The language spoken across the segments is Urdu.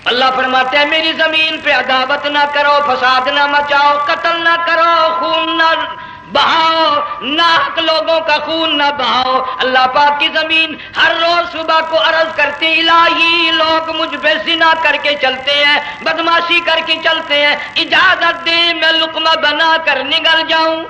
اللہ فرماتے ہیں میری زمین پہ عداوت نہ کرو، فساد نہ مچاؤ، قتل نہ کرو، خون نہ بہاؤ، ناحق لوگوں کا خون نہ بہاؤ۔ اللہ پاک کی زمین ہر روز صبح کو عرض کرتی الہی لوگ مجھ پہ زنا کر کے چلتے ہیں، بدماشی کر کے چلتے ہیں، اجازت دے میں لقمہ بنا کر نگل جاؤں،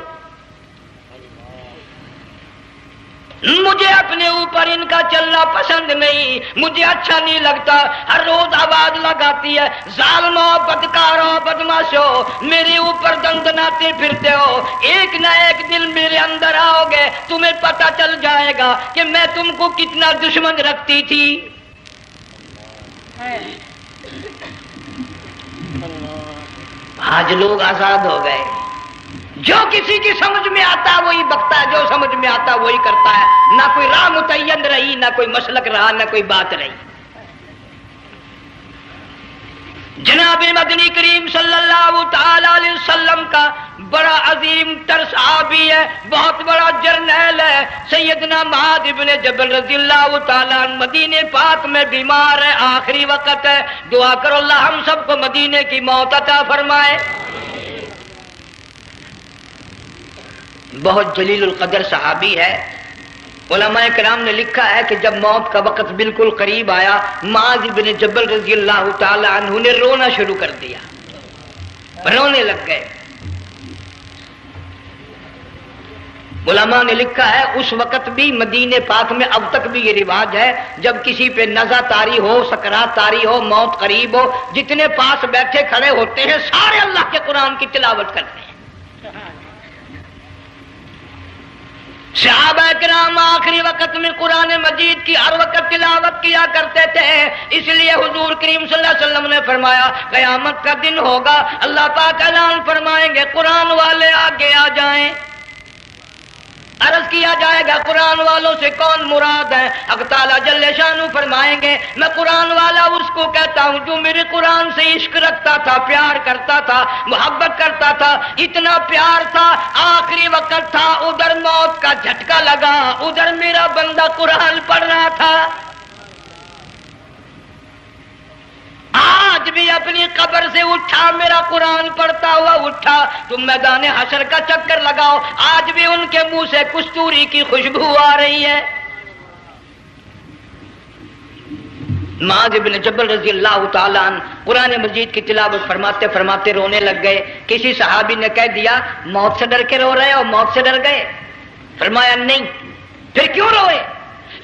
مجھے اپنے اوپر ان کا چلنا پسند نہیں، مجھے اچھا نہیں لگتا۔ ہر روز آواز لگاتی ہے ظالمو، بدکارو، بدماشو، میرے اوپر دندناتے پھرتے ہو، ایک نہ ایک دن میرے اندر آؤ گے، تمہیں پتہ چل جائے گا کہ میں تم کو کتنا دشمن رکھتی تھی۔ آج لوگ آزاد ہو گئے، جو کسی کی سمجھ میں آتا ہے وہی بکتا ہے، جو سمجھ میں آتا ہے وہی کرتا ہے، نہ کوئی راہ متعین رہی، نہ کوئی مسلک رہا، نہ کوئی بات رہی۔ جناب مدنی کریم صلی اللہ تعالی علیہ وسلم کا بڑا عظیم تر صحابی ہے، بہت بڑا جرنیل ہے، سیدنا معاذ بن جبل رضی اللہ تعالی عنہ، مدینے پاک میں بیمار ہے، آخری وقت ہے، دعا کرو اللہ ہم سب کو مدینے کی موت عطا فرمائے۔ بہت جلیل القدر صحابی ہے۔ علماء کرام نے لکھا ہے کہ جب موت کا وقت بالکل قریب آیا، معاذ بن جبل رضی اللہ تعالی عنہ نے رونا شروع کر دیا، رونے لگ گئے۔ علماء نے لکھا ہے اس وقت بھی مدینے پاک میں اب تک بھی یہ رواج ہے، جب کسی پہ نزع طاری ہو، سکرات طاری ہو، موت قریب ہو، جتنے پاس بیٹھے کھڑے ہوتے ہیں سارے اللہ کے قرآن کی تلاوت کرتے ہیں۔ صحابہ کرام آخری وقت میں قرآن مجید کی ہر وقت تلاوت کیا کرتے تھے، اس لیے حضور کریم صلی اللہ علیہ وسلم نے فرمایا قیامت کا دن ہوگا، اللہ پاک اعلان فرمائیں گے قرآن والے آگے آ جائیں۔ عرض کیا جائے گا قرآن والوں سے کون مراد ہے؟ حق تعالیٰ جل شانہ فرمائیں گے میں قرآن والا اس کو کہتا ہوں جو میرے قرآن سے عشق رکھتا تھا، پیار کرتا تھا، محبت کرتا تھا، اتنا پیار تھا آخری وقت تھا، ادھر موت کا جھٹکا لگا، ادھر میرا بندہ قرآن پڑھ رہا تھا، آج بھی اپنی قبر سے اٹھا، میرا قرآن پڑھتا ہوا اٹھا، تم میدان حشر کا چکر لگاؤ، آج بھی ان کے منہ سے کستوری کی خوشبو آ رہی ہے۔ معاذ بن جبل رضی اللہ تعالیٰ عنہ قرآن مجید کی تلاوت فرماتے فرماتے رونے لگ گئے۔ کسی صحابی نے کہہ دیا موت سے ڈر کے رو رہے ہو، موت سے ڈر گئے؟ فرمایا نہیں۔ پھر کیوں روئے؟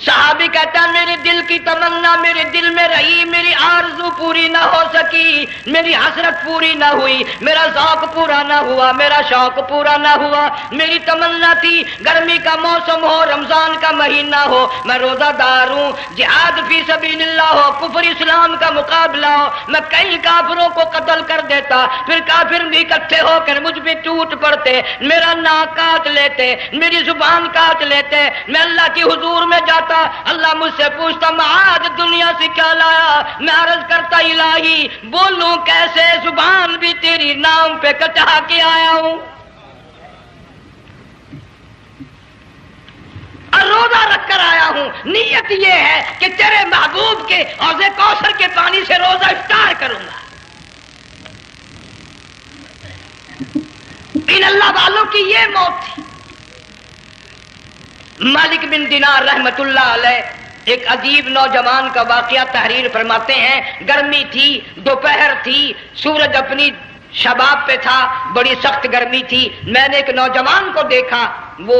صحابی کہتا ہے میرے دل کی تمنا میرے دل میں رہی، میری آرزو پوری نہ ہو سکی، میری حسرت پوری نہ ہوئی، میرا ذوق پورا نہ ہوا، میرا شوق پورا نہ ہوا، میری تمنا تھی گرمی کا موسم ہو، رمضان کا مہینہ ہو، میں روزہ دار ہوں، جہاد فی سبیل اللہ ہو، کفر اسلام کا مقابلہ ہو، میں کئی کافروں کو قتل کر دیتا، پھر کافر بھی اکٹھے ہو کر مجھ پہ ٹوٹ پڑتے، میرا ناک کاٹ لیتے، میری زبان کاٹ لیتے، میں اللہ کی حضور میں جاتا، اللہ مجھ سے پوچھتا معاذ دنیا سے کیا لایا؟ میں عرض کرتا الہی بولوں کیسے، زبان بھی تیری نام پہ کٹا کے آیا ہوں، اور روزہ رکھ کر آیا ہوں، نیت یہ ہے کہ تیرے محبوب کے حوض کوثر کے پانی سے روزہ افطار کروں گا۔ ان اللہ والوں کی یہ موت تھی۔ مالک بن دینار رحمت اللہ علیہ ایک عجیب نوجوان کا واقعہ تحریر فرماتے ہیں، گرمی تھی، دوپہر تھی، سورج اپنی شباب پہ تھا، بڑی سخت گرمی تھی، میں نے ایک نوجوان کو دیکھا، وہ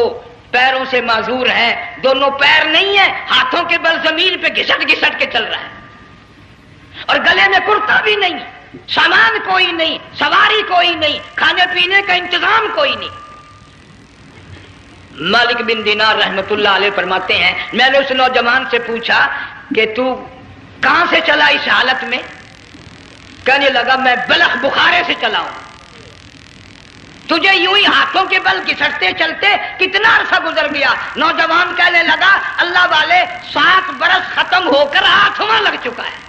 پیروں سے معذور ہے، دونوں پیر نہیں ہیں، ہاتھوں کے بل زمین پہ گھسٹ گھسٹ کے چل رہا ہے، اور گلے میں کرتا بھی نہیں، سامان کوئی نہیں، سواری کوئی نہیں، کھانے پینے کا انتظام کوئی نہیں۔ مالک بن دینار رحمت اللہ علیہ فرماتے ہیں میں نے اس نوجوان سے پوچھا کہ تو کہاں سے چلا اس حالت میں؟ کہنے لگا میں بلخ بخارے سے چلا ہوں۔ تجھے یوں ہی ہاتھوں کے بل گھسٹتے چلتے کتنا عرصہ گزر گیا؟ نوجوان کہنے لگا اللہ والے 7 برس ختم ہو کر 8واں لگ چکا ہے،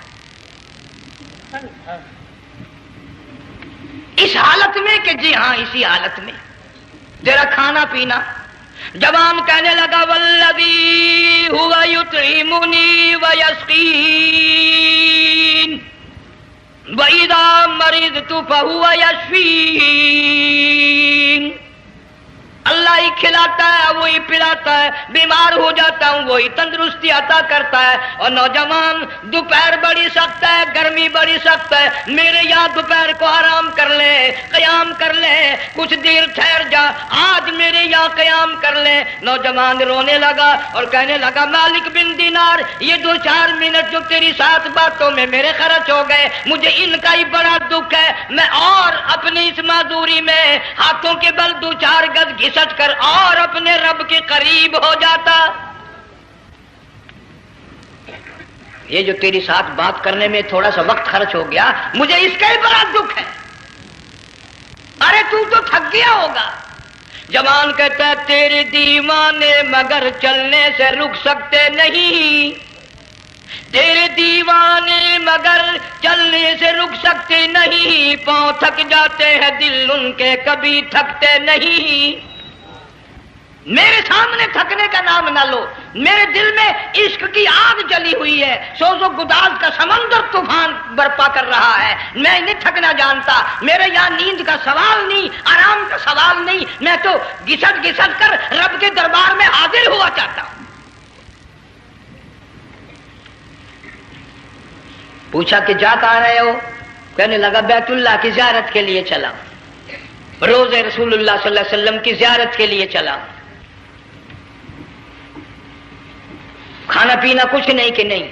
اس حالت میں کہ جی ہاں اسی حالت میں، تیرا کھانا پینا۔ جوان کہنے لگا والذی ہوا یطعمنی ویسقین، مریضت فہو یشفین، اللہ ہی کھلاتا ہے وہی پلاتا ہے، بیمار ہو جاتا ہوں وہی تندرستی عطا کرتا ہے۔ اور نوجوان دوپہر بڑی سخت ہے، گرمی بڑی سخت ہے، میرے یہاں دوپہر کو آرام کر لے، قیام کر لے، کچھ دیر ٹھہر جا، آج میرے یہاں قیام کر لے۔ نوجوان رونے لگا اور کہنے لگا مالک بن دینار، یہ 2-4 منٹ جو تیری ساتھ باتوں میں میرے خرچ ہو گئے، مجھے ان کا ہی بڑا دکھ ہے، میں اور اپنی اس معذوری میں ہاتھوں کے بل 2-4 گز گھسٹ کر اور اپنے رب کے قریب ہو جاتا۔ یہ جو تیری ساتھ بات کرنے میں تھوڑا سا وقت خرچ ہو گیا، مجھے اس کا ہی بڑا دکھ ہے۔ ارے تو تھک گیا ہوگا۔ جوان کہتا ہے تیرے دیوانے مگر چلنے سے رک سکتے نہیں، تیرے دیوانے مگر چلنے سے رک سکتے نہیں، پاؤں تھک جاتے ہیں دل ان کے کبھی تھکتے نہیں۔ میرے سامنے تھکنے کا نام نہ لو، میرے دل میں عشق کی آگ جلی ہوئی ہے، سوز و گداز کا سمندر طوفان برپا کر رہا ہے، میں نہیں تھکنا جانتا، میرے یہاں نیند کا سوال نہیں، آرام کا سوال نہیں، میں تو گھسٹ گھسٹ کر رب کے دربار میں حاضر ہوا چاہتا ہوں۔ پوچھا کہ جا کہاں رہے ہو؟ کہنے لگا بیت اللہ کی زیارت کے لیے چلا، روز رسول اللہ صلی اللہ علیہ وسلم کی زیارت کے لیے چلا۔ کھانا پینا کچھ نہیں کہ نہیں،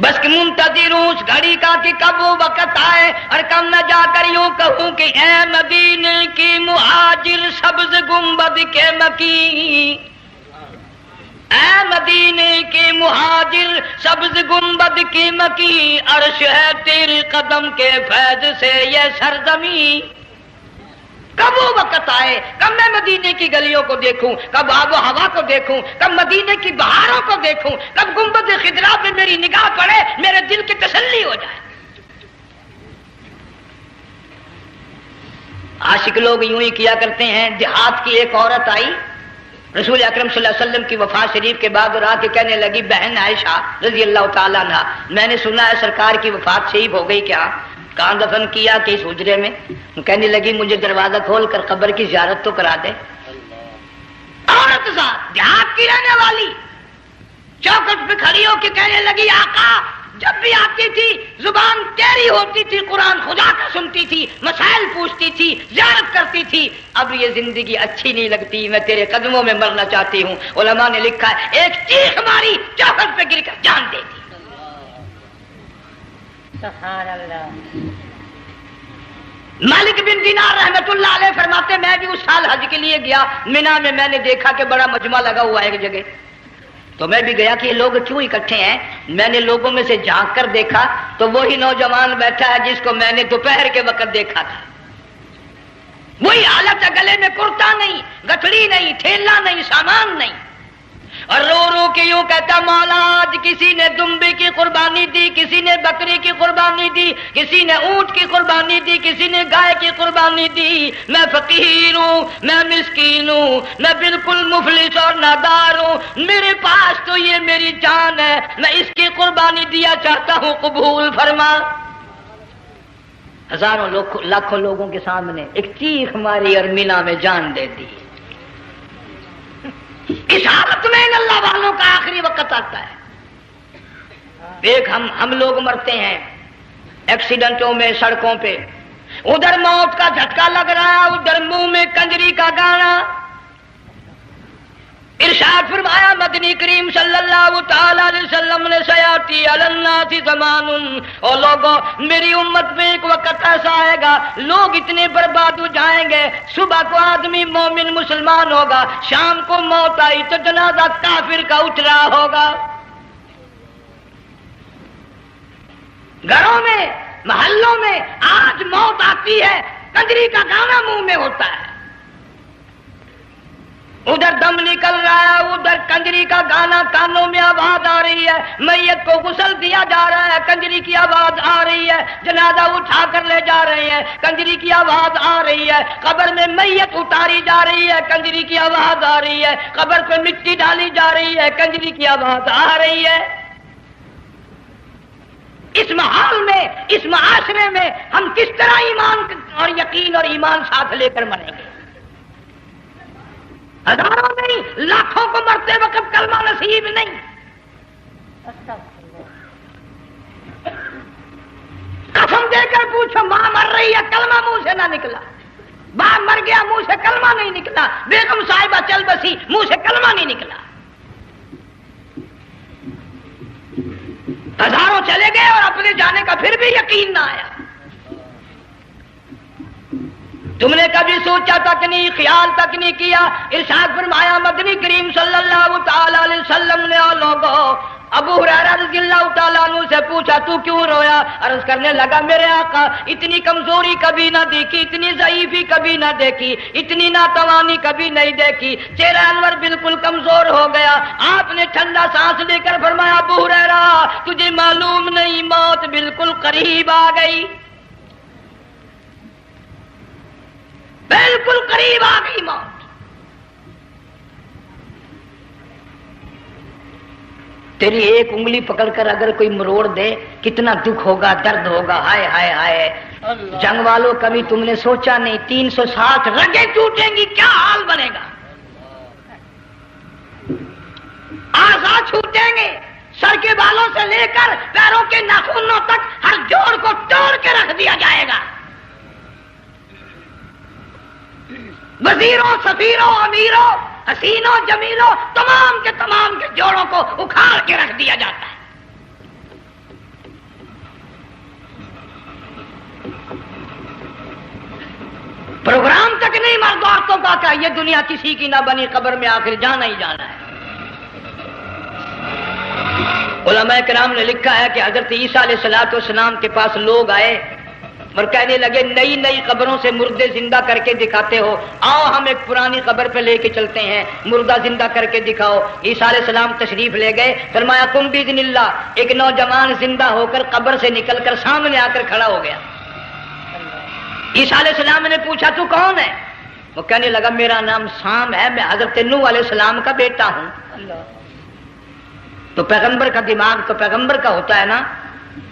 بس کہ منتظر ہوں اس گھڑی کا کہ کب وہ وقت آئے اور کب میں جا کر یوں کہوں کہ اے مدینے کی مہاجر سبز گنبد کے مکی، اے مدینے کے مہاجر سبز گنبد کی مکی، عرش ہے تیرے قدم کے فیض سے یہ سرزمین۔ کب وہ وقت آئے، کب میں مدینے کی گلیوں کو دیکھوں، کب آب و ہوا کو دیکھوں، کب مدینے کی بہاروں کو دیکھوں، کب گنبد خضرا پہ میری نگاہ پڑے، میرے دل کی تسلی ہو جائے۔ عاشق لوگ یوں ہی کیا کرتے ہیں۔ دیہات کی ایک عورت آئی رسول اکرم صلی اللہ علیہ وسلم کی وفات شریف کے بعد اور آ کے کہنے لگی بہن عائشہ رضی اللہ تعالیٰ عنہا، میں نے سنا ہے سرکار کی وفات شریف ہو گئی، کیا کہاں دفن کیا کہ اس حجرے میں؟ کہنے لگی مجھے دروازہ کھول کر قبر کی زیارت تو کرا دے۔ عورت ساتھ دیہات کی رہنے والی چوکٹ پہ کھڑی ہو کے کہنے لگی آقا جب بھی آتی تھی زبان تیری ہوتی تھی، قرآن خدا کا سنتی تھی، مسائل پوچھتی تھی، زیارت کرتی تھی، اب یہ زندگی اچھی نہیں لگتی، میں تیرے قدموں میں مرنا چاہتی ہوں۔ علماء نے لکھا ہے ایک چیخ ماری، چوکٹ پہ گر کر جان دے دی۔ سبحان اللہ۔ مالک بن دینار رحمت اللہ علیہ فرماتے میں بھی اس سال حج کے لیے گیا، مینا میں میں نے دیکھا کہ بڑا مجمع لگا ہوا ہے ایک جگہ، تو میں بھی گیا کہ یہ لوگ کیوں اکٹھے ہیں۔ میں نے لوگوں میں سے جھانک کر دیکھا تو وہی نوجوان بیٹھا ہے جس کو میں نے دوپہر کے وقت دیکھا تھا، وہی حالت ہے، گلے میں کرتا نہیں، گٹھڑی نہیں، تھیلا نہیں، سامان نہیں، اور رو رو کے یوں کہتا مولا آج کسی نے دمبی کی قربانی دی، کسی نے بکری کی قربانی دی، کسی نے اونٹ کی قربانی دی، کسی نے گائے کی قربانی دی، میں فقیر ہوں، میں مسکین ہوں، میں بالکل مفلس اور نادار ہوں، میرے پاس تو یہ میری جان ہے، میں اس کی قربانی دیا چاہتا ہوں، قبول فرما۔ ہزاروں لاکھوں لوگوں کے سامنے ایک چیخ ماری اور مینا میں جان دے دی۔ اس حالت میں ان اللہ والوں کا آخری وقت آتا ہے۔ ایک ہم لوگ مرتے ہیں ایکسیڈنٹوں میں، سڑکوں پہ، ادھر موت کا جھٹکا لگ رہا ہے، ادھر منہ میں کنجری کا گانا۔ ارشاد فرمایا مدنی کریم صلی اللہ تعالی علیہ وسلم نے سیاتی علی الناس زمان، اور لوگوں میری امت میں ایک وقت ایسا آئے گا لوگ اتنے برباد ہو جائیں گے، صبح کو آدمی مومن مسلمان ہوگا، شام کو موت آئی تو جنازہ کافر کا اٹھ رہا ہوگا۔ گھروں میں، محلوں میں آج موت آتی ہے، کنجری کا گانا منہ میں ہوتا ہے، ادھر دم نکل رہا ہے، ادھر کنجری کا گانا کانوں میں آواز آ رہی ہے، میت کو غسل دیا جا رہا ہے، کنجری کی آواز آ رہی ہے، جنازہ اٹھا کر لے جا رہے ہیں، کنجری کی آواز آ رہی ہے، قبر میں میت اتاری جا رہی ہے، کنجری کی آواز آ رہی ہے، قبر پہ مٹی ڈالی جا رہی ہے، کنجری کی آواز آ رہی ہے۔ اس محال میں اس معاشرے میں ہم کس طرح ایمان اور یقین اور ایمان ساتھ لے کر مریں گے؟ ہزاروں نہیں لاکھوں کو مرتے وقت کلمہ نصیب نہیں. قسم دے کر پوچھو، ماں مر رہی ہے کلمہ منہ سے نہ نکلا، باپ مر گیا منہ سے کلمہ نہیں نکلا، بیگم صاحبہ چل بسی منہ سے کلمہ نہیں نکلا. ہزاروں چلے گئے اور اپنے جانے کا پھر بھی یقین نہ آیا. تم نے کبھی سوچا تک نہیں، خیال تک نہیں کیا. ارشاد فرمایا مدنی کریم صلی اللہ تعالی علیہ وسلم نے لوگوں ابو ہریرہ رضی اللہ تعالیٰ عنہ سے پوچھا تو کیوں رویا؟ عرض کرنے لگا میرے آقا اتنی کمزوری کبھی نہ دیکھی، اتنی ضعیفی کبھی نہ دیکھی، اتنی ناتوانی کبھی نہیں دیکھی، چہرہ انور بالکل کمزور ہو گیا. آپ نے ٹھنڈا سانس لے کر فرمایا ابو ہریرہ تجھے معلوم نہیں موت بالکل قریب آ گئی، بالکل قریب آ گئی موت. تیری ایک انگلی پکڑ کر اگر کوئی مروڑ دے کتنا دکھ ہوگا، درد ہوگا. ہائے ہائے ہائے. جنگ والوں کبھی تم نے سوچا نہیں 360 رگیں ٹوٹیں گی کیا حال بنے گا، اعضاء چھوٹیں گے، سر کے بالوں سے لے کر پیروں کے ناخنوں تک ہر جوڑ کو توڑ کے رکھ دیا جائے گا. وزیروں سفیروں امیروں حسینوں جمیلوں تمام کے جوڑوں کو اکھاڑ کے رکھ دیا جاتا ہے. پروگرام تک نہیں مرد عورتوں کا کہ یہ دنیا کسی کی نہ بنی، قبر میں آخر جانا ہی جانا ہے. علماء کرام نے لکھا ہے کہ حضرت عیسیٰ علیہ الصلوۃ والسلام کے پاس لوگ آئے اور کہنے لگے نئی نئی قبروں سے مردے زندہ کر کے دکھاتے ہو، آؤ ہم ایک پرانی قبر پہ لے کے چلتے ہیں، مردہ زندہ کر کے دکھاؤ. عیسیٰ علیہ السلام تشریف لے گئے، فرمایا قم باذن اللہ. ایک نوجوان زندہ ہو کر قبر سے نکل کر سامنے آ کر کھڑا ہو گیا. عیسیٰ علیہ السلام نے پوچھا تو کون ہے؟ وہ کہنے لگا میرا نام سام ہے، میں حضرت نوح علیہ السلام کا بیٹا ہوں. تو پیغمبر کا دماغ تو پیغمبر کا ہوتا ہے نا.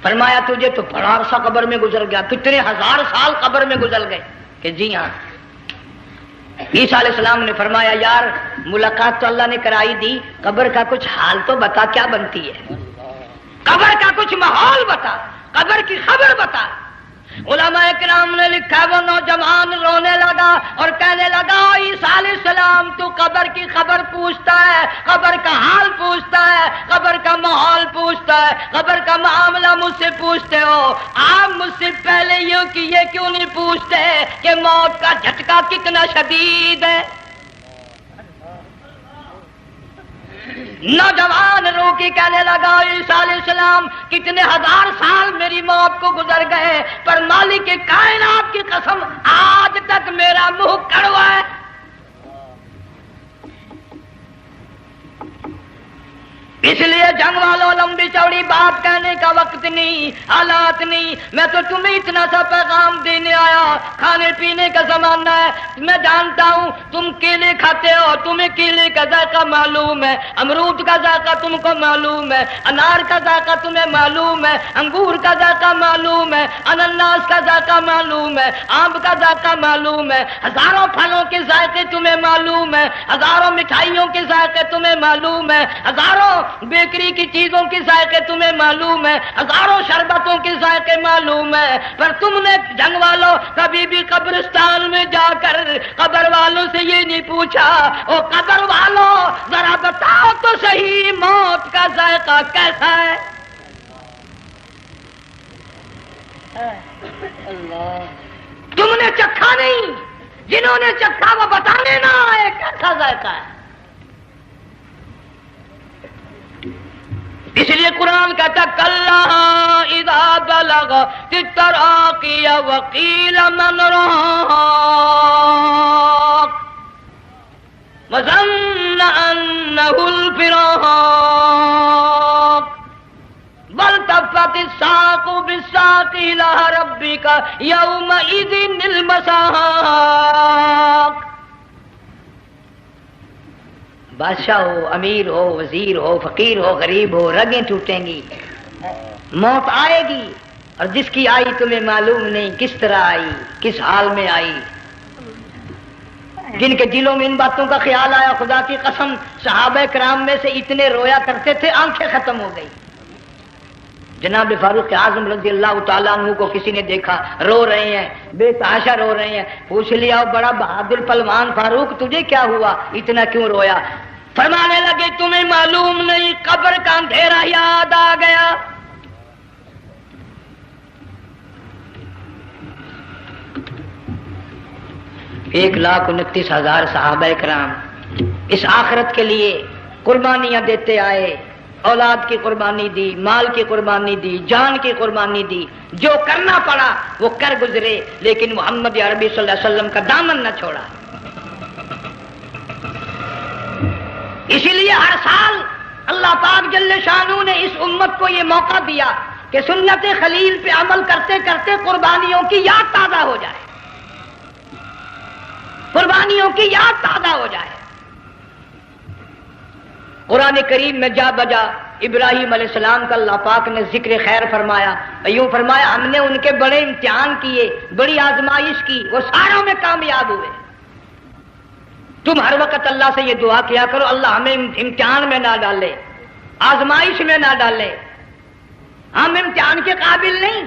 فرمایا تجھے تو بڑا عرصہ قبر میں گزر گیا، کتنے ہزار سال قبر میں گزر گئے؟ کہ جی ہاں. عیسیٰ علیہ السلام نے فرمایا یار ملاقات تو اللہ نے کرائی دی، قبر کا کچھ حال تو بتا کیا بنتی ہے، قبر کا کچھ ماحول بتا، قبر کی خبر بتا. علماء کرام نے لکھا وہ نوجوان رونے لگا اور کہنے لگا عیسیٰ علیہ السلام تو قبر کی خبر پوچھتا ہے، قبر کا حال پوچھتا ہے، قبر کا ماحول پوچھتا ہے، قبر کا معاملہ مجھ سے پوچھتے ہو، آپ مجھ سے پہلے یہ کیوں نہیں پوچھتے کہ موت کا جھٹکا کتنا شدید ہے؟ نوجوان رو کے کہنے لگا عیسیٰ علیہ السلام کتنے ہزار سال میری موت کو گزر گئے پر مالک کائنات کی قسم آج تک میرا منہ کڑوا ہے. اس لیے جنگ والوں لمبی چوڑی بات کہنے کا وقت نہیں، حالات نہیں. میں تو تمہیں اتنا سا پیغام دینے آیا، کھانے پینے کا زمانہ ہے. میں جانتا ہوں تم کیلے کھاتے ہو، تمہیں کیلے کا ذائقہ معلوم ہے، امرود کا ذائقہ تم کو معلوم ہے، انار کا ذائقہ تمہیں معلوم ہے، انگور کا ذائقہ معلوم ہے، انناس کا ذائقہ معلوم ہے، آم کا ذائقہ معلوم ہے، ہزاروں پھلوں کے ذائقے تمہیں معلوم ہے، ہزاروں مٹھائیوں کے ذائقے تمہیں معلوم ہے، ہزاروں بیکری کی چیزوں کے ذائقے تمہیں معلوم ہے، ہزاروں شربتوں کے ذائقے معلوم ہے. پر تم نے جنگ والوں کبھی بھی قبرستان میں جا کر قبر والوں سے یہ نہیں پوچھا او قبر والوں ذرا بتاؤ تو صحیح موت کا ذائقہ کیسا ہے؟ تم نے چکھا نہیں، جنہوں نے چکھا وہ بتانے نہ آئے کیسا ذائقہ ہے. اس لیے قرآن کہتا کلا اذا بلغت التراقی وقیل من راق وظن انه الفراق والتفت الساق بالساق الى ربك يومئذ المساق. بادشاہ ہو، امیر ہو، وزیر ہو، فقیر ہو، غریب ہو، رگیں ٹوٹیں گی، موت آئے گی. اور جس کی آئی تمہیں معلوم نہیں کس طرح آئی، کس حال میں آئی. جن کے دلوں میں ان باتوں کا خیال آیا، خدا کی قسم صحابہ کرام میں سے اتنے رویا کرتے تھے آنکھیں ختم ہو گئی. جناب فاروق اعظم رضی اللہ تعالیٰ عنہ کو کسی نے دیکھا رو رہے ہیں، بے تحاشا رو رہے ہیں. پوچھ لیا بڑا بہادر پہلوان فاروق تجھے کیا ہوا، اتنا کیوں رویا؟ فرمانے لگے تمہیں معلوم نہیں قبر کا اندھیرا یاد آ گیا. ایک 1,29,000 صحابہ کرام اس آخرت کے لیے قربانیاں دیتے آئے. اولاد کی قربانی دی، مال کی قربانی دی، جان کی قربانی دی، جو کرنا پڑا وہ کر گزرے، لیکن محمد عربی صلی اللہ علیہ وسلم کا دامن نہ چھوڑا. اسی لیے ہر سال اللہ پاک جل شانہ نے اس امت کو یہ موقع دیا کہ سنت خلیل پہ عمل کرتے کرتے قربانیوں کی یاد تازہ ہو جائے، قربانیوں کی یاد تازہ ہو جائے. قرآن کریم میں جا بجا ابراہیم علیہ السلام کا اللہ پاک نے ذکر خیر فرمایا. یوں فرمایا ہم نے ان کے بڑے امتحان کیے، بڑی آزمائش کی، وہ ساروں میں کامیاب ہوئے. تم ہر وقت اللہ سے یہ دعا کیا کرو اللہ ہمیں امتحان میں نہ ڈالے، آزمائش میں نہ ڈالے. ہم امتحان کے قابل نہیں.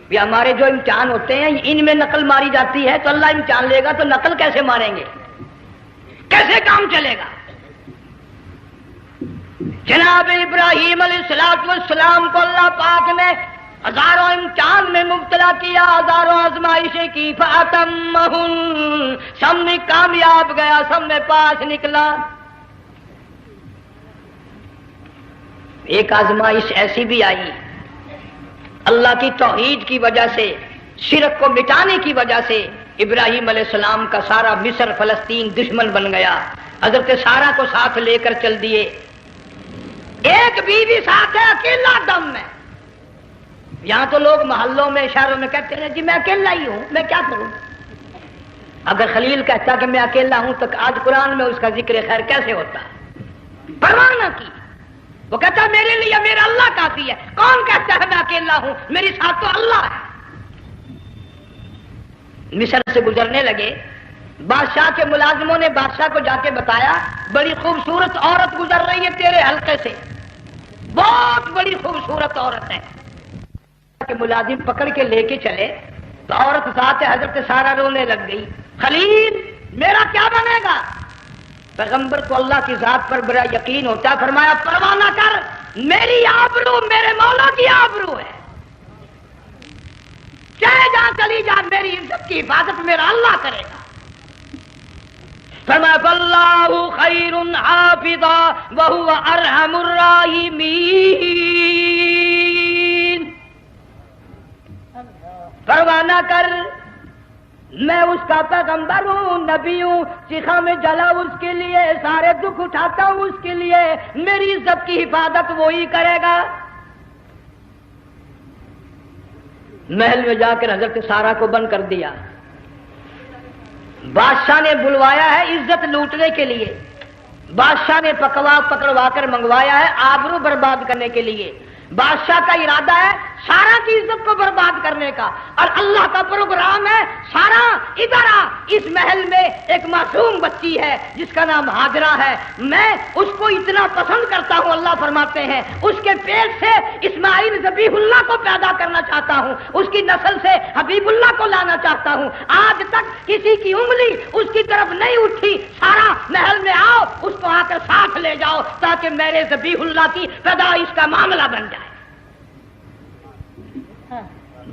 یہ ہمارے جو امتحان ہوتے ہیں ان میں نقل ماری جاتی ہے، تو اللہ امتحان لے گا تو نقل کیسے ماریں گے، کیسے کام چلے گا؟ جناب ابراہیم علیہ السلام کو اللہ پاک نے ہزاروں امتحان میں مبتلا کیا، ہزاروں آزمائشیں کی، فَأَتَمَّهُنَّ سب میں کامیاب گیا، سب میں پاس نکلا. ایک آزمائش ایسی بھی آئی اللہ کی توحید کی وجہ سے، شرک کو مٹانے کی وجہ سے ابراہیم علیہ السلام کا سارا مصر فلسطین دشمن بن گیا. حضرت سارہ کو ساتھ لے کر چل دیے، ایک بیوی ساتھ ہے اکیلا دم میں. یہاں تو لوگ محلوں میں شہروں میں کہتے ہیں جی میں اکیلا ہی ہوں، میں کیا کروں. اگر خلیل کہتا کہ میں اکیلا ہوں تو آج قرآن میں اس کا ذکر خیر کیسے ہوتا؟ پرواہ نہ کی. وہ کہتا میرے لیے میرا اللہ کافی ہے. کون کہتا ہے میں اکیلا ہوں، میری ساتھ تو اللہ ہے. مصر سے گزرنے لگے، بادشاہ کے ملازموں نے بادشاہ کو جا کے بتایا بڑی خوبصورت عورت گزر رہی ہے تیرے حلقے سے، بہت بڑی خوبصورت عورت ہے. کہ ملازم پکڑ کے لے کے چلے تو عورت ساتھ حضرت سارہ رونے لگ گئی. خلیل میرا کیا بنے گا؟ پیغمبر کو اللہ کی ذات پر بڑا یقین ہوتا، فرمایا پرواہ نہ کر، میری آبرو میرے مولا کی آبرو ہے، چاہے جہاں چلی جا میری عزت کی حفاظت میرا اللہ کرے گا. فرمایا فاللہ خیر حافظا وہو ارحم الراحمین. پرواہ نہ کر، میں اس کا پیغمبر ہوں، نبی ہوں، چیخا میں جلا اس کے لیے، سارے دکھ اٹھاتا ہوں اس کے لیے، میری عزت کی حفاظت وہی کرے گا. محل میں جا کر حضرت سارہ کو بند کر دیا. بادشاہ نے بلوایا ہے عزت لوٹنے کے لیے، بادشاہ نے پکڑوا کر منگوایا ہے آبرو برباد کرنے کے لیے. بادشاہ کا ارادہ ہے سارا کی عزت کو برباد کرنے کا، اور اللہ کا پروگرام ہے سارا ادھر آ، اس محل میں ایک معصوم بچی ہے جس کا نام ہاجرہ ہے، میں اس کو اتنا پسند کرتا ہوں، اللہ فرماتے ہیں اس کے پیٹ سے اسماعیل ذبیح اللہ کو پیدا کرنا چاہتا ہوں، اس کی نسل سے حبیب اللہ کو لانا چاہتا ہوں. آج تک کسی کی انگلی اس کی طرف نہیں اٹھی. سارا محل میں آؤ، اس کو آ کر ساتھ لے جاؤ تاکہ میرے ذبیح اللہ کی پیدائش کا معاملہ بن جائے.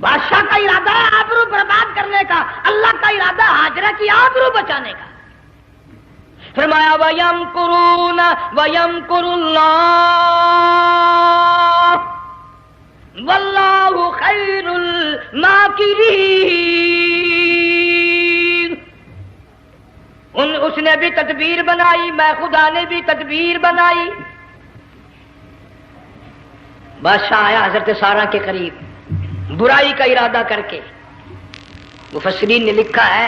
بادشاہ کا ارادہ ہے آبرو برباد کرنے کا، اللہ کا ارادہ ہاجرہ کی آبرو بچانے کا. فرمایا وَيَمْكُرُونَ وَيَمْكُرُ اللَّهُ وَاللَّهُ خَيْرُ الْمَاكِرِينَ. اس نے بھی تدبیر بنائی، میں خدا نے بھی تدبیر بنائی. بادشاہ آیا حضرت سارہ کے قریب برائی کا ارادہ کر کے. مفسرین نے لکھا ہے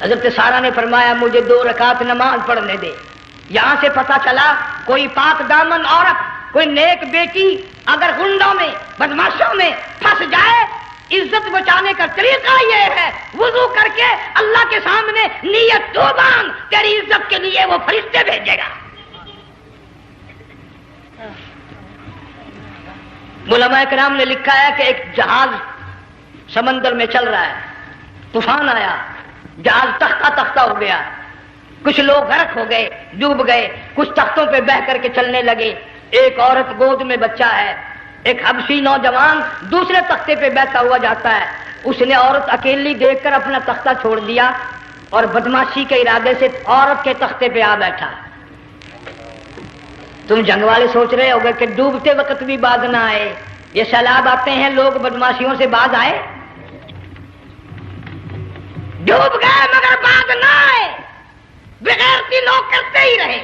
حضرت سارہ نے فرمایا مجھے 2 رکعت نماز پڑھنے دے. یہاں سے پتہ چلا کوئی پاک دامن عورت، کوئی نیک بیٹی اگر گنڈوں میں بدماشوں میں پھنس جائے عزت بچانے کا طریقہ یہ ہے وضو کر کے اللہ کے سامنے نیت تو باندھ، تیری عزت کے لیے وہ فرشتے بھیجے گا۔ علماء کرام نے لکھا ہے کہ ایک جہاز سمندر میں چل رہا ہے، طوفان آیا، جہاز تختہ تختہ ہو گیا، کچھ لوگ غرق ہو گئے، ڈوب گئے، کچھ تختوں پہ بہ کر کے چلنے لگے۔ ایک عورت گود میں بچہ ہے، ایک حبشی نوجوان دوسرے تختے پہ بیٹھا ہوا جاتا ہے۔ اس نے عورت اکیلی دیکھ کر اپنا تختہ چھوڑ دیا اور بدماشی کے ارادے سے عورت کے تختے پہ آ بیٹھا۔ تم جنگ والے سوچ رہے ہوگے کہ ڈوبتے وقت بھی باز نہ آئے، یہ سیلاب آتے ہیں لوگ بدماشیوں سے باز آئے؟ ڈوب گئے مگر باز نہ آئے، بغیرتی لوگ کرتے ہی رہے۔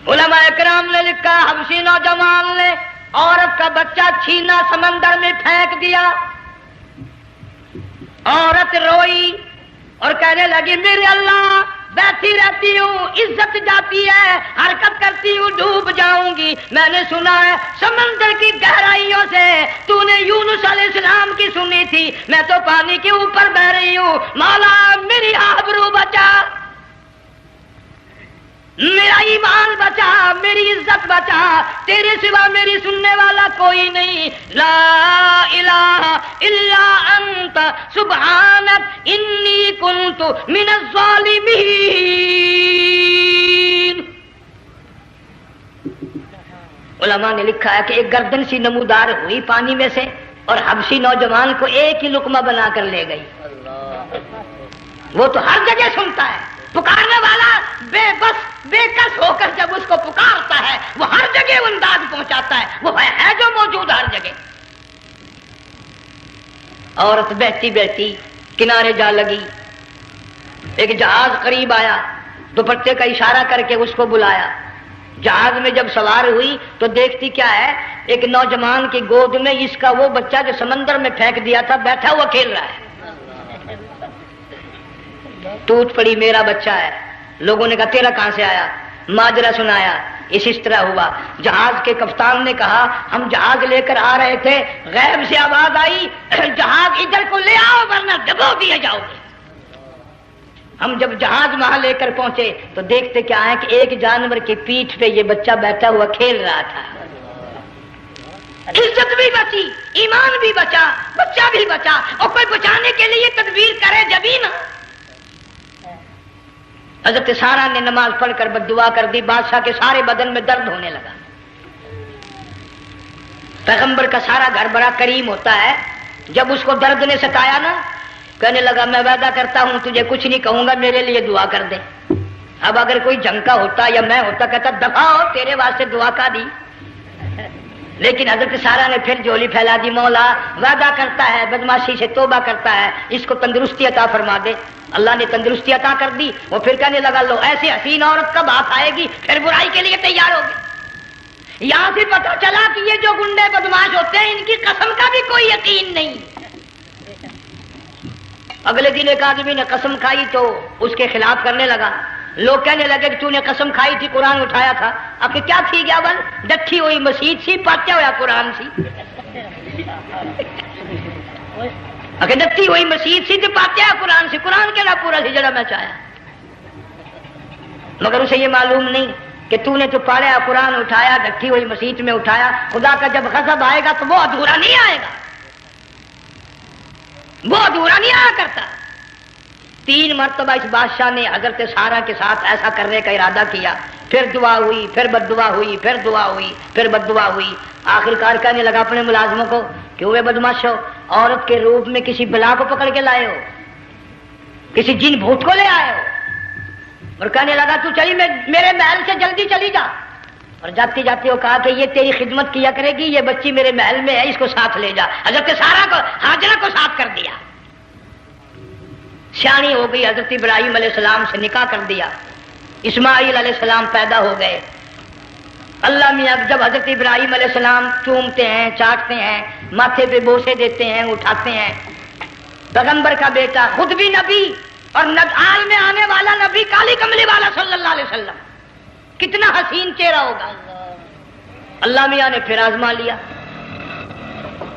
علماء کرام نے لکھا حبشی نوجوان نے عورت کا بچہ چھینا سمندر میں پھینک دیا۔ عورت روئی اور کہنے لگی میرے اللہ، بیٹھی رہتی ہوں، عزت جاتی ہے، حرکت کرتی ہوں، ڈوب جاؤں گی۔ میں نے سنا ہے سمندر کی گہرائیوں سے تو نے یونس علیہ السلام کی سنی تھی، میں تو پانی کے اوپر بہ رہی ہوں، مولا میری آبرو بچا، میرا ایمان بچا، میری عزت بچا، تیرے سوا میری سننے والا کوئی نہیں، لا الہ الا انت سبحانک انی کنت من الظالمین۔ علماء نے لکھا ہے کہ ایک گردن سی نمودار ہوئی پانی میں سے اور حبشی نوجوان کو ایک ہی لقمہ بنا کر لے گئی۔ وہ تو ہر جگہ سنتا ہے، پکارنے والا بے بس بے کس ہو کر جب اس کو پکارتا ہے وہ ہر جگہ انداز پہنچاتا ہے، وہ ہے جو موجود ہر جگہ۔ عورت بہتی بہتی کنارے جا لگی، ایک جہاز قریب آیا، دوپٹے کا اشارہ کر کے اس کو بلایا۔ جہاز میں جب سوار ہوئی تو دیکھتی کیا ہے، ایک نوجوان کی گود میں اس کا وہ بچہ جو سمندر میں پھینک دیا تھا بیٹھا ہوا کھیل رہا ہے۔ ٹوٹ پڑی میرا بچہ ہے۔ لوگوں نے کہا تیرا کہاں سے آیا؟ ماجرا سنایا، اس طرح ہوا۔ جہاز کے کپتان نے کہا ہم جہاز لے کر آ رہے تھے، غیب سے آواز آئی جہاز ادھر کو لے آؤ ورنہ ڈبو دیے جاؤ گے۔ ہم جب جہاز وہاں لے کر پہنچے تو دیکھتے کیا ہے کہ ایک جانور کی پیٹھ پہ یہ بچہ بیٹھا ہوا کھیل رہا تھا۔ عزت بھی بچی، ایمان بھی بچا، بچہ بھی بچا، اور کوئی بچانے کے لیے تدبیر کرے جبھی نا۔ حضرت سارہ نے نماز پڑھ کر بددعا کر دی، بادشاہ کے سارے بدن میں درد ہونے لگا۔ پیغمبر کا سارا گھر بڑا کریم ہوتا ہے، جب اس کو درد نے ستایا نا کہنے لگا میں وعدہ کرتا ہوں تجھے کچھ نہیں کہوں گا، میرے لیے دعا کر دے۔ اب اگر کوئی جنگ کا ہوتا یا میں ہوتا کہتا دفع ہو تیرے واسطے دعا کا دی، لیکن حضرت سارہ نے پھر جھولی پھیلا دی، مولا وعدہ کرتا ہے بدماشی سے توبہ کرتا ہے، اس کو تندرستی عطا فرما دے۔ اللہ نے تندرستی عطا کر دی۔ وہ پھر کہنے لگا لو ایسی حسین عورت کب ہاتھ آئے گی، پھر برائی کے لیے تیار ہوگی۔ یہاں سے پتہ چلا کہ یہ جو گنڈے بدماش ہوتے ہیں ان کی قسم کا بھی کوئی یقین نہیں۔ اگلے دن ایک آدمی نے قسم کھائی تو اس کے خلاف کرنے لگا، لوگ کہنے لگے کہ تو نے قسم کھائی تھی، قرآن اٹھایا تھا، اب کہ کیا تھی گیا بل ڈٹھی ہوئی مسجد سی، پاٹیا ہوا قرآن سی، اگر ڈٹھی ہوئی مسجد سی تو پاٹیا قرآن سی، قرآن کے لا پورا سی جڑا میں چاہیا۔ مگر اسے یہ معلوم نہیں کہ تو نے تو پڑھا قرآن اٹھایا، ڈٹھی ہوئی مسجد میں اٹھایا، خدا کا جب غضب آئے گا تو وہ ادھورا نہیں آئے گا، وہ ادھورا نہیں آیا کرتا۔ 3 مرتبہ اس بادشاہ نے حضرت سارہ کے ساتھ ایسا کرنے کا ارادہ کیا، پھر دعا ہوئی، پھر بد دعا ہوئی، پھر دعا ہوئی، پھر بد دعا ہوئی۔ آخر کار کہنے لگا اپنے ملازموں کو کہ وہ بدماش ہو، عورت کے روپ میں کسی بلا کو پکڑ کے لائے ہو، کسی جن بھوت کو لے آئے ہو، اور کہنے لگا تو چلی میرے محل سے جلدی چلی جا۔ اور جاتی جاتی وہ کہا کہ یہ تیری خدمت کیا کرے گی، یہ بچی میرے محل میں ہے، اس کو ساتھ لے جا۔ حضرت سارہ کو ہاجرہ کو ساتھ کر دیا، سیانی ہو گئی، حضرت ابراہیم علیہ السلام سے نکاح کر دیا، اسماعیل علیہ السلام پیدا ہو گئے۔ اللہ میاں جب حضرت ابراہیم علیہ السلام چومتے ہیں، چاٹتے ہیں، ماتھے پہ بوسے دیتے ہیں، اٹھاتے ہیں، پیغمبر کا بیٹا خود بھی نبی اور آل میں آنے والا نبی کالی کملی والا صلی اللہ علیہ وسلم، کتنا حسین چہرہ ہوگا۔ اللہ میاں نے پھر آزما لیا،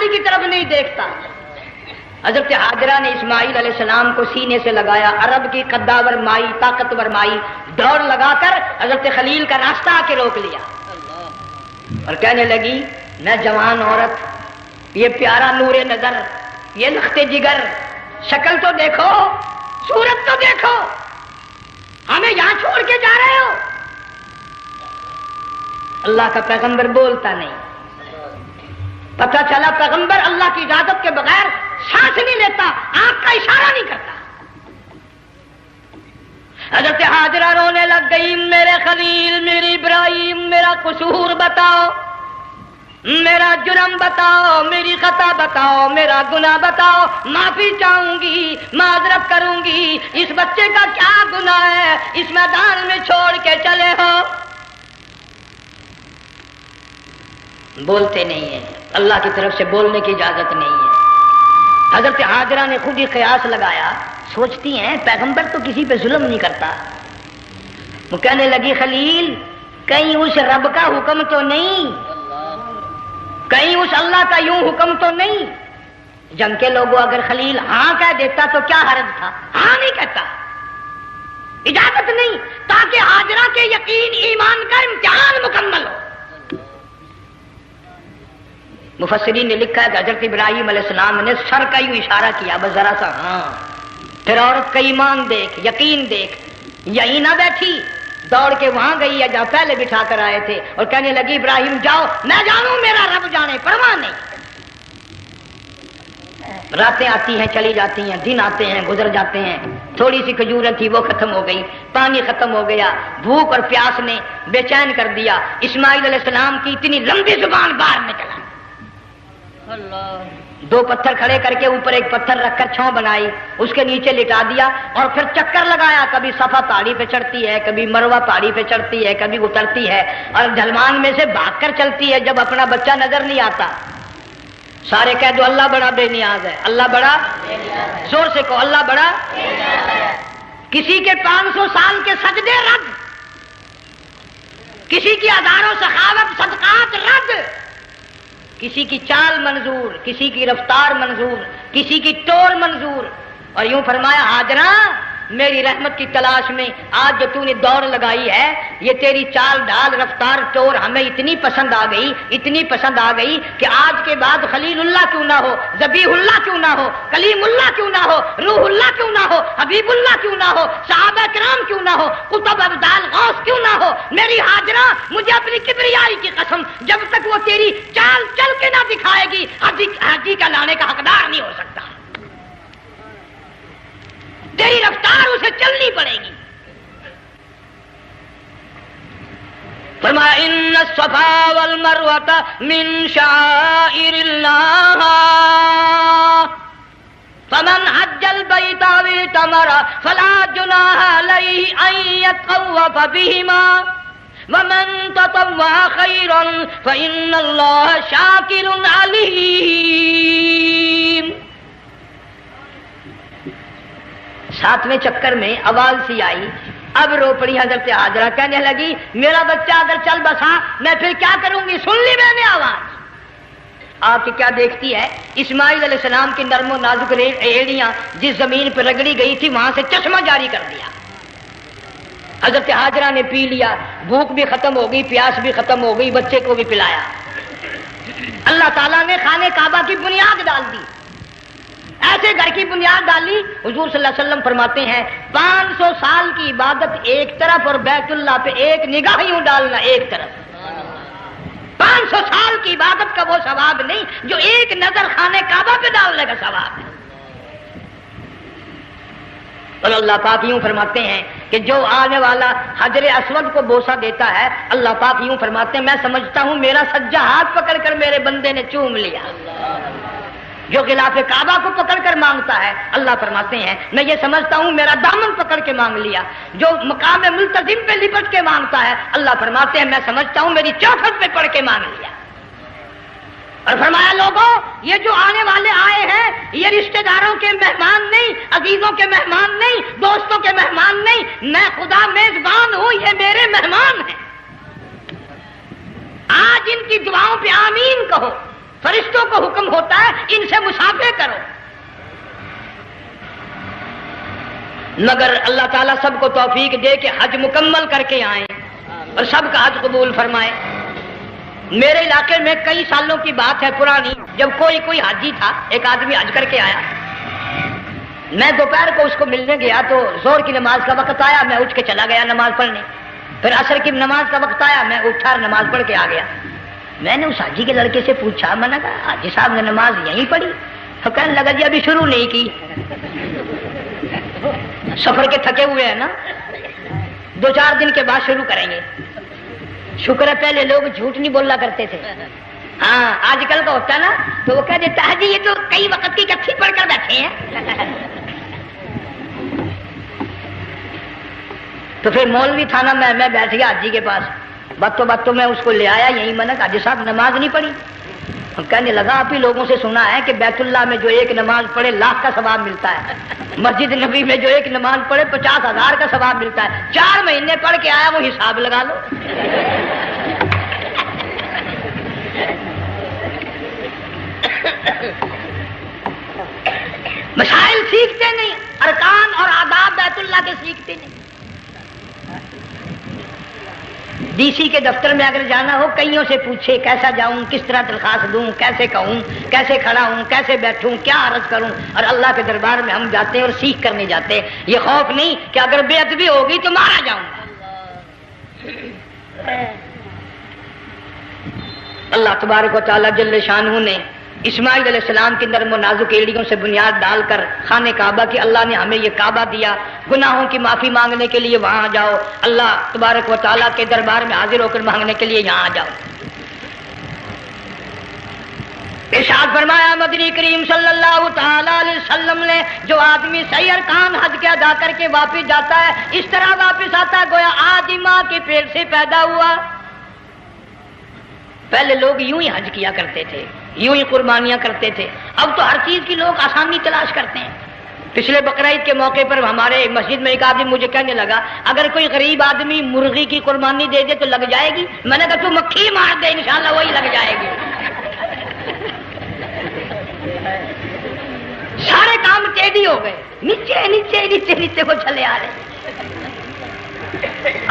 والی کی طرف نہیں دیکھتا. حضرت ہاجرہ نے اسماعیل علیہ السلام کو سینے سے لگایا. عرب کی قداور مائی، طاقتور مائی دوڑ لگا کر حضرت خلیل کا راستہ آ کے روک لیا اور کہنے لگی میں جوان عورت، یہ پیارا نور نظر، یہ لخت جگر، شکل تو دیکھو، صورت تو دیکھو، ہمیں یہاں چھوڑ کے جا رہے ہو. اللہ کا پیغمبر بولتا نہیں. پتہ چلا پیغمبر اللہ کی اجازت کے بغیر سانس نہیں لیتا، آنکھ کا اشارہ نہیں کرتا. حضرت ہاجرہ رونے لگ گئی، میرے خلیل، میری ابراہیم، میرا قصور بتاؤ، میرا جرم بتاؤ، میری خطا بتاؤ، میرا گناہ بتاؤ، معافی چاہوں گی، معذرت کروں گی. اس بچے کا کیا گناہ ہے اس میدان میں چھوڑ کے چلے ہو؟ بولتے نہیں ہیں، اللہ کی طرف سے بولنے کی اجازت نہیں ہے. حضرت ہاجرہ نے خود ہی قیاس لگایا، سوچتی ہیں پیغمبر تو کسی پہ ظلم نہیں کرتا. وہ کہنے لگی خلیل کہیں اس رب کا حکم تو نہیں، کہیں اس اللہ کا یوں حکم تو نہیں. جنگ کے لوگوں اگر خلیل ہاں کہہ دیتا تو کیا حرج تھا؟ ہاں نہیں کہتا، اجازت نہیں، تاکہ ہاجرہ کے یقین ایمان کا امتحان مکمل ہو. مفسرین نے لکھا ہے کہ حضرت ابراہیم علیہ السلام نے سر کا یوں اشارہ کیا، بس ذرا سا ہاں. پھر عورت کا ایمان دیکھ، یقین دیکھ، یہی نہ بیٹھی، دوڑ کے وہاں گئی ہے جہاں پہلے بٹھا کر آئے تھے اور کہنے لگی ابراہیم جاؤ، میں جانوں میرا رب جانے، پرواہ نہیں. راتیں آتی ہیں چلی جاتی ہیں، دن آتے ہیں گزر جاتے ہیں. تھوڑی سی کھجوریں تھی وہ ختم ہو گئی، پانی ختم ہو گیا، بھوک اور پیاس نے بے چین کر دیا. اسماعیل علیہ السلام کی اتنی لمبی زبان باہر نکلا. دو پتھر کھڑے کر کے اوپر ایک پتھر رکھ کر چھاؤں بنائی، اس کے نیچے لٹا دیا اور پھر چکر لگایا. کبھی صفا پہاڑی پہ چڑھتی ہے، کبھی مروہ پہاڑی پہ چڑھتی ہے، کبھی اترتی ہے اور ڈھلوان میں سے بھاگ کر چلتی ہے جب اپنا بچہ نظر نہیں آتا. سارے کہہ دو اللہ بڑا بے نیاز ہے، اللہ بڑا، زور سے کہو اللہ بڑا. کسی کے 500 سال کے سجدے رد، کسی کی ہزاروں سخاوت صدقات رد، کسی کی چال منظور، کسی کی رفتار منظور، کسی کی ٹور منظور. اور یوں فرمایا ہاجرہ میری رحمت کی تلاش میں آج جو تو نے دوڑ لگائی ہے، یہ تیری چال ڈال رفتار ٹور ہمیں اتنی پسند آ گئی، اتنی پسند آ گئی کہ آج کے بعد خلیل اللہ کیوں نہ ہو، ذبیح اللہ کیوں نہ ہو، کلیم اللہ کیوں نہ ہو، روح اللہ کیوں نہ ہو، حبیب اللہ کیوں نہ ہو، صحابہ کرام کیوں نہ ہو، قطب ابدال غوث کیوں نہ ہو. میری ہاجرہ مجھے اپنی کبریائی کی قسم جب تک وہ تیری چال چل کے نہ دکھائے گی حاجی کا لانے کا حقدار نہیں ہو سکتا. تیری رفتار اسے چلنی پڑے گی. فرمایا ان الصفا والمروہ من شعائر اللہ فمن حج البیت او اعتمر فلا جناح علیہ ان یطوف بہما ومن تطوع خیرا فإن اللہ شاکر علیم. 7ویں چکر میں آواز سی آئی، اب رو پڑی حضرت ہاجرہ، کہنے لگی میرا بچہ اگر چل بسا میں پھر کیا کروں گی. سن لی میں نے آواز. آپ کی کیا دیکھتی ہے، اسماعیل علیہ السلام کی نرم و نازک ایڑیاں جس زمین پہ رگڑی گئی تھی وہاں سے چشمہ جاری کر دیا. حضرت ہاجرہ نے پی لیا، بھوک بھی ختم ہو گئی، پیاس بھی ختم ہو گئی، بچے کو بھی پلایا. اللہ تعالیٰ نے خانہ کعبہ کی بنیاد ڈال دی، ایسے گھر کی بنیاد ڈالی. حضور صلی اللہ علیہ وسلم فرماتے ہیں 500 سال کی عبادت ایک طرف اور بیت اللہ پہ ایک نگاہ یوں ڈالنا ایک طرف. 500 سال کی عبادت کا وہ ثواب نہیں جو ایک نظر خانہ کعبہ پہ ڈالنے کا ثواب ہے. اور اللہ پاک یوں فرماتے ہیں کہ جو آنے والا حجر اسود کو بوسہ دیتا ہے، اللہ پاک یوں فرماتے ہیں میں سمجھتا ہوں میرا سجا ہاتھ پکڑ کر میرے بندے نے چوم لیا. جو غلاف کعبہ کو پکڑ کر مانگتا ہے، اللہ فرماتے ہیں میں یہ سمجھتا ہوں میرا دامن پکڑ کے مانگ لیا. جو مقام ملتزم پہ لپٹ کے مانگتا ہے، اللہ فرماتے ہیں میں سمجھتا ہوں میری چوکھٹ پہ پڑھ کے مانگ لیا. اور فرمایا لوگوں یہ جو آنے والے آئے ہیں یہ رشتہ داروں کے مہمان نہیں، عزیزوں کے مہمان نہیں، دوستوں کے مہمان نہیں، میں خدا میزبان ہوں، یہ میرے مہمان ہیں. آج ان کی دعاؤں پہ آمین کہو. فرشتوں کو حکم ہوتا ہے ان سے مسافے کرو، مگر اللہ تعالیٰ سب کو توفیق دے کہ حج مکمل کر کے آئیں اور سب کا حج قبول فرمائے۔ میرے علاقے میں کئی سالوں کی بات ہے پرانی، جب کوئی حاجی تھا، ایک آدمی حج کر کے آیا، میں دوپہر کو اس کو ملنے گیا تو زور کی نماز کا وقت آیا، میں اٹھ کے چلا گیا نماز پڑھنے، پھر عصر کی نماز کا وقت آیا، میں اٹھا اور نماز پڑھ کے آ گیا۔ میں نے اس حاجی کے لڑکے سے پوچھا، میں نے کہا حاجی صاحب نے نماز یہیں پڑھی؟ تو کہنے لگا جی ابھی شروع نہیں کی، سفر کے تھکے ہوئے ہیں نا، 2-4 دن کے بعد شروع کریں گے۔ شکر ہے پہلے لوگ جھوٹ نہیں بولا کرتے تھے، ہاں آج کل کا ہوتا ہے نا تو وہ کہہ دیتا ہے جی یہ تو کئی وقت کی کچھی پڑھ کر بیٹھے ہیں۔ تو پھر مولوی تھا نا، میں بیٹھ گیا حاجی کے پاس، باتوں میں اس کو لے آیا، یہی میں نے کہا حاجی صاحب نماز نہیں پڑھی؟ کہنے لگا آپ ہی لوگوں سے سنا ہے کہ بیت اللہ میں جو ایک نماز پڑھے 1,00,000 کا ثواب ملتا ہے، مسجد نبی میں جو ایک نماز پڑھے 50,000 کا ثواب ملتا ہے، 4 مہینے پڑھ کے آیا، وہ حساب لگا لو۔ مسائل سیکھتے نہیں، ارکان اور آداب بیت اللہ کے سیکھتے نہیں۔ ڈی سی کے دفتر میں اگر جانا ہو کئیوں سے پوچھے کیسا جاؤں، کس طرح درخواست دوں، کیسے کہوں، کیسے کھڑا ہوں، کیسے بیٹھوں، کیا عرض کروں، اور اللہ کے دربار میں ہم جاتے ہیں اور سیکھ کرنے جاتے ہیں، یہ خوف نہیں کہ اگر بے ادبی ہوگی تو مارا جاؤں گا۔ اللہ تبارک و تعالیٰ جل شانہ نے اسماعیل علیہ السلام کی نرم و نازک ایڑیوں سے بنیاد ڈال کر خانہ کعبہ کی، اللہ نے ہمیں یہ کعبہ دیا، گناہوں کی معافی مانگنے کے لیے وہاں جاؤ، اللہ تبارک و تعالیٰ کے دربار میں حاضر ہو کر مانگنے کے لیے یہاں جاؤ۔ ارشاد فرمایا مدنی کریم صلی اللہ تعالی علیہ وسلم نے، جو آدمی صحیح ارکان حج کے ادا کر کے واپس جاتا ہے اس طرح واپس آتا ہے گویا آج ہی ماں کے پیٹ سے پیدا ہوا۔ پہلے لوگ یوں ہی حج کیا کرتے تھے، یوں ہی قربانیاں کرتے تھے، اب تو ہر چیز کی لوگ آسانی تلاش کرتے ہیں۔ پچھلے بقرعید کے موقع پر ہمارے مسجد میں ایک آدمی مجھے کہنے لگا اگر کوئی غریب آدمی مرغی کی قربانی دے دے تو لگ جائے گی؟ میں نے کہا تو مکھی مار دے انشاءاللہ وہی لگ جائے گی۔ سارے کام ٹیڑھی ہو گئے، نیچے نیچے نیچے نیچے کو چلے آ رہے۔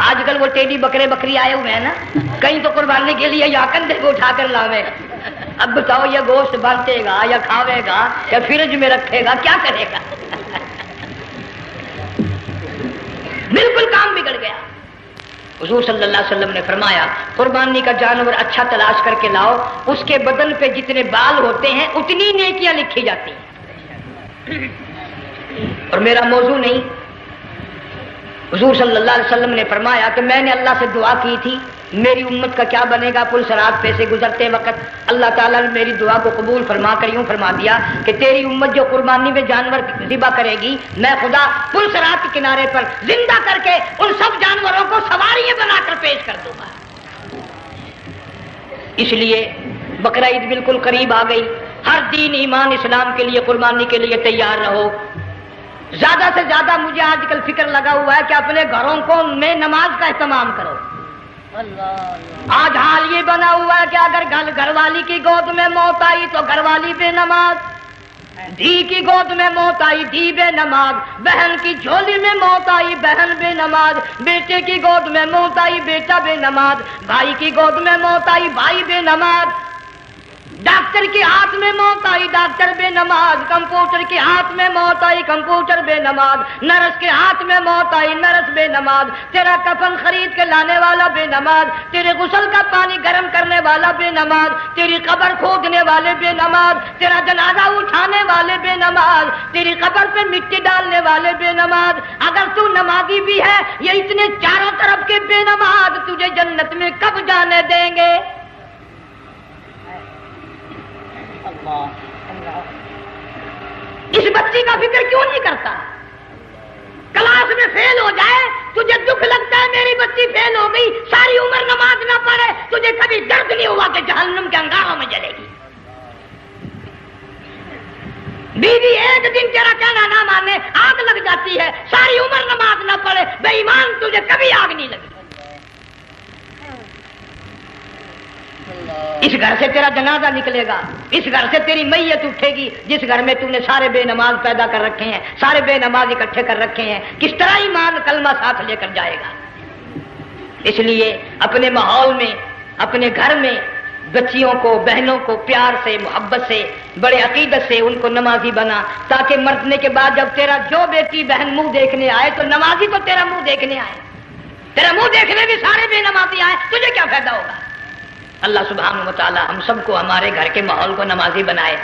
آج کل وہ ٹیڑھی بکرے بکری آئے ہوئے ہیں نا، کہیں تو قربانی کے لیے یا کندھے کو اٹھا کر لاوے۔ اب بتاؤ یہ گوشت بانٹے گا یا کھاوے گا یا فریج میں رکھے گا، کیا کرے گا؟ بالکل کام بگڑ گیا۔ حضور صلی اللہ علیہ وسلم نے فرمایا قربانی کا جانور اچھا تلاش کر کے لاؤ، اس کے بدن پہ جتنے بال ہوتے ہیں اتنی نیکیاں لکھی جاتی ہیں۔ اور میرا موضوع نہیں، حضور صلی اللہ علیہ وسلم نے فرمایا کہ میں نے اللہ سے دعا کی تھی میری امت کا کیا بنے گا، پل صراط پہ سے گزرتے وقت اللہ تعالیٰ نے میری دعا کو قبول فرما کر یوں فرما دیا کہ تیری امت جو قربانی میں جانور ذبح کرے گی میں خدا پل صراط کے کنارے پر زندہ کر کے ان سب جانوروں کو سواریاں بنا کر پیش کر دوں گا۔ اس لیے بقرعید بالکل قریب آ گئی، ہر دین ایمان اسلام کے لیے قربانی کے لیے تیار رہو۔ زیادہ سے زیادہ مجھے آج کل فکر لگا ہوا ہے کہ اپنے گھروں کو میں نماز کا اہتمام کرو۔ آج حال یہ بنا ہوا ہے کہ اگر گھر والی کی گود میں موت آئی تو گھر والی بے نماز، دھی کی گود میں موت آئی دھی بے نماز، بہن کی جھولی میں موت آئی بہن بے نماز، بیٹے کی گود میں موت آئی بیٹا بے نماز، بھائی کی گود میں موت آئی بھائی بے نماز، ڈاکٹر کے ہاتھ میں موت آئی ڈاکٹر بے نماز، کمپیوٹر کے ہاتھ میں موت آئی کمپیوٹر بے نماز، نرس کے ہاتھ میں موت آئی نرس بے نماز، تیرا کفن خرید کے لانے والا بے نماز، تیرے غسل کا پانی گرم کرنے والا بے نماز، تیری قبر کھودنے والے بے نماز، تیرا جنازہ اٹھانے والے بے نماز، تیری قبر پہ مٹی ڈالنے والے بے نماز۔ اگر تو نمازی بھی ہے یہ اتنے چاروں طرف کے بے نماز تجھے جنت میں کب جانے دیں گے؟ اس بچی کا فکر کیوں نہیں کرتا؟ کلاس میں فیل ہو جائے تجھے دکھ لگتا ہے میری بچی فیل ہو گئی، ساری عمر نماز نہ پڑھے تجھے کبھی درد نہیں ہوا کہ جہنم کے انگاروں میں جلے گی؟ بیوی ایک دن تیرا کہنا نہ مانے آگ لگ جاتی ہے، ساری عمر نماز نہ پڑھے بے ایمان تجھے کبھی آگ نہیں لگی۔ اس گھر سے تیرا جنازہ نکلے گا، اس گھر سے تیری میت اٹھے گی جس گھر میں تو نے سارے بے نماز پیدا کر رکھے ہیں، سارے بے نماز اکٹھے کر رکھے ہیں، کس طرح ایمان کلمہ ساتھ لے کر جائے گا؟ اس لیے اپنے ماحول میں، اپنے گھر میں بچیوں کو، بہنوں کو پیار سے، محبت سے، بڑے عقیدت سے ان کو نمازی بنا، تاکہ مرنے کے بعد جب تیرا جو بیٹی بہن منہ دیکھنے آئے تو نمازی تو تیرا منہ دیکھنے آئے، تیرا منہ دیکھنے بھی سارے بے نمازی آئے، تجھے کیا فائدہ ہوگا؟ اللہ سبحانہ و تعالی ہم سب کو ہمارے گھر کے ماحول کو نمازی بنائے۔